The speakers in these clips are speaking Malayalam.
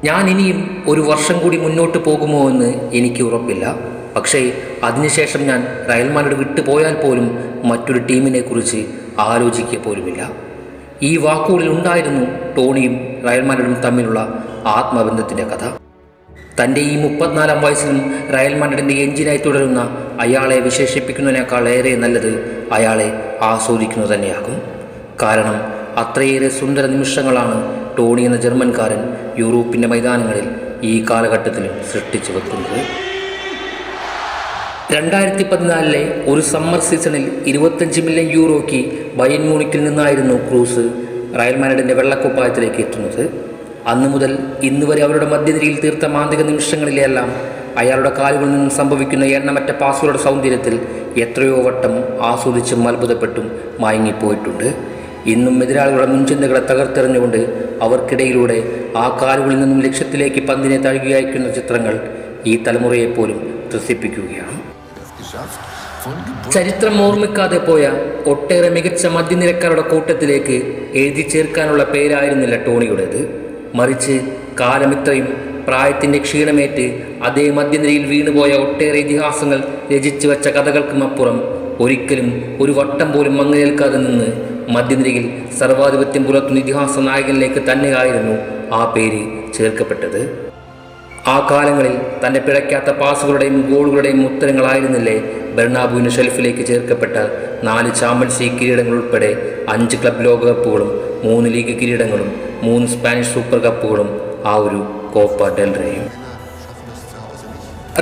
ഞാൻ ഇനിയും ഒരു വർഷം കൂടി മുന്നോട്ട് പോകുമോ എന്ന് എനിക്ക് ഉറപ്പില്ല. പക്ഷേ അതിനുശേഷം ഞാൻ റയൽ മാഡ്രിഡ് വിട്ടുപോയാൽ പോലും മറ്റൊരു ടീമിനെ കുറിച്ച് ആലോചിക്കുക പോലുമില്ല. ഈ വാക്കുകളിൽ ഉണ്ടായിരുന്നു ടോണിയും റയൽ മാഡ്രിഡും തമ്മിലുള്ള ആത്മബന്ധത്തിൻ്റെ കഥ. തൻ്റെ ഈ 34-ാം വയസ്സിലും റയൽ മാഡ്രിഡിൻ്റെ എഞ്ചിനായി തുടരുന്ന അയാളെ വിശേഷിപ്പിക്കുന്നതിനേക്കാൾ ഏറെ നല്ലത് അയാളെ ആസ്വദിക്കുന്നത് തന്നെയാകും. കാരണം അത്രയേറെ സുന്ദര നിമിഷങ്ങളാണ് ടോണി എന്ന ജർമ്മൻകാരൻ യൂറോപ്പിൻ്റെ മൈതാനങ്ങളിൽ ഈ കാലഘട്ടത്തിലും സൃഷ്ടിച്ചു വെക്കുന്നത്. 2014 ഒരു സമ്മർ സീസണിൽ 25 മില്യൺ യൂറോയ്ക്ക് ബയൺ മ്യൂണിക്കിൽ നിന്നായിരുന്നു ക്രൂസ് റയൽ മാഡ്രിഡിൻ്റെ വെള്ളക്കുപ്പായത്തിലേക്ക് എത്തുന്നത്. അന്നു മുതൽ ഇന്ന് വരെ അവരുടെ മധ്യനിരയിൽ തീർത്ത മാന്ത്രിക നിമിഷങ്ങളിലെല്ലാം അയാളുടെ കാലുകളിൽ നിന്നും സംഭവിക്കുന്ന എണ്ണമറ്റ പാസുകളുടെ സൗന്ദര്യത്തിൽ എത്രയോ വട്ടം ആസ്വദിച്ചും അത്ഭുതപ്പെട്ടും മയങ്ങിപ്പോയിട്ടുണ്ട്. ഇന്നും എതിരാളികളുടെ മുൻചിന്തകളെ തകർത്തെറിഞ്ഞുകൊണ്ട് അവർക്കിടയിലൂടെ ആ കാലുകളിൽ നിന്നും ലക്ഷ്യത്തിലേക്ക് പന്തിനെ തഴുകി അയക്കുന്ന ചിത്രങ്ങൾ ഈ തലമുറയെപ്പോലും ത്രസിപ്പിക്കുകയാണ്. ചരിത്രം ഓർമ്മിക്കാതെ പോയ ഒട്ടേറെ മികച്ച മധ്യനിരക്കാരുടെ കൂട്ടത്തിലേക്ക് എഴുതി ചേർക്കാനുള്ള പേരായിരുന്നില്ല ടോണിയുടേത്. മറിച്ച് കാലമിത്രയും പ്രായത്തിൻ്റെ ക്ഷീണമേറ്റ് അതേ മധ്യനിരയിൽ വീണുപോയ ഒട്ടേറെ ഇതിഹാസങ്ങൾ രചിച്ചു വച്ച കഥകൾക്കും അപ്പുറം ഒരിക്കലും ഒരു വട്ടം പോലും മങ്ങലേൽക്കാതെ നിന്ന് മധ്യനിരയിൽ സർവാധിപത്യം പുലർത്തുന്ന ഇതിഹാസ നായകനിലേക്ക് തന്നെയായിരുന്നു ആ പേര് ചേർക്കപ്പെട്ടത്. ആ കാലങ്ങളിൽ തൻ്റെ പിഴയ്ക്കാത്ത പാസുകളുടെയും ഗോളുകളുടെയും ഉത്തരങ്ങളായിരുന്നില്ലേ ബെർണാബുവിൻ്റെ ഷെൽഫിലേക്ക് ചേർക്കപ്പെട്ട 4 ചാമ്പ്യൻസ് ലീഗ് കിരീടങ്ങൾ ഉൾപ്പെടെ 5 ക്ലബ് ലോകകപ്പുകളും 3 ലീഗ് കിരീടങ്ങളും 3 സ്പാനിഷ് സൂപ്പർ കപ്പുകളും ആ ഒരു കോപ്പ ഡെൽ റേയും.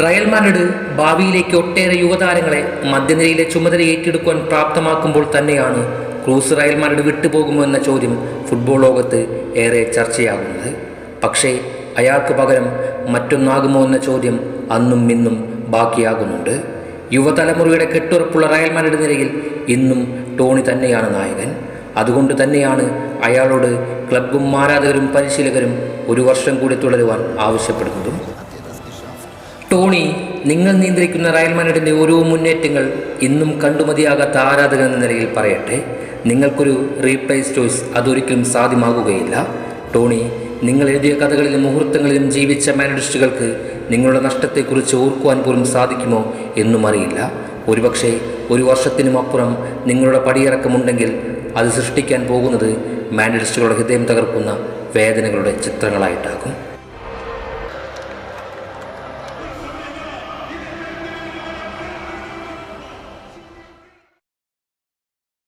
റയൽ മാഡ്രിഡ് ഭാവിയിലേക്ക് ഒട്ടേറെ യുവതാരങ്ങളെ മധ്യനിരയിലെ ചുമതല ഏറ്റെടുക്കുവാൻ പ്രാപ്തമാക്കുമ്പോൾ തന്നെയാണ് ക്രൂസ് റയൽ മാഡ്രിഡ് വിട്ടുപോകുമോ എന്ന ചോദ്യം ഫുട്ബോൾ ലോകത്ത് ഏറെ ചർച്ചയാകുന്നത്. പക്ഷേ അയാൾക്ക് പകരം മറ്റൊന്നാകുമോ എന്ന ചോദ്യം അന്നും ഇന്നും ബാക്കിയാകുന്നുണ്ട്. യുവതലമുറയുടെ കെട്ടുറപ്പുള്ള റയൽ മാഡ്രിഡ് നിരയിൽ ഇന്നും ടോണി തന്നെയാണ് നായകൻ. അതുകൊണ്ട് തന്നെയാണ് അയാളോട് ക്ലബ്ബും ആരാധകരും പരിശീലകരും ഒരു വർഷം കൂടി തുടരുവാൻ ആവശ്യപ്പെടുന്നതും. ടോണി, നിങ്ങൾ നിയന്ത്രിക്കുന്ന റയൽ മാഡ്രിഡിൻ്റെ ഓരോ മുന്നേറ്റങ്ങൾ ഇന്നും കണ്ടുമതിയാകാത്ത ആരാധകൻ എന്ന നിലയിൽ പറയട്ടെ, നിങ്ങൾക്കൊരു റീപ്ലേസ് ചോയ്സ് അതൊരിക്കലും സാധ്യമാകുകയില്ല. ടോണി, നിങ്ങൾ എഴുതിയ കഥകളിലും മുഹൂർത്തങ്ങളിലും ജീവിച്ച മാഡ്രിഡിസ്റ്റുകൾക്ക് നിങ്ങളുടെ നഷ്ടത്തെക്കുറിച്ച് ഓർക്കുവാൻ പോലും സാധിക്കുമോ എന്നും അറിയില്ല. ഒരുപക്ഷെ ഒരു വർഷത്തിനുമപ്പുറം നിങ്ങളുടെ പടിയിറക്കമുണ്ടെങ്കിൽ അത് സൃഷ്ടിക്കാൻ പോകുന്നത് മാഡ്രിഡിസ്റ്റുകളുടെ ഹൃദയം തകർക്കുന്ന വേദനകളുടെ ചിത്രങ്ങളായിട്ടാകും.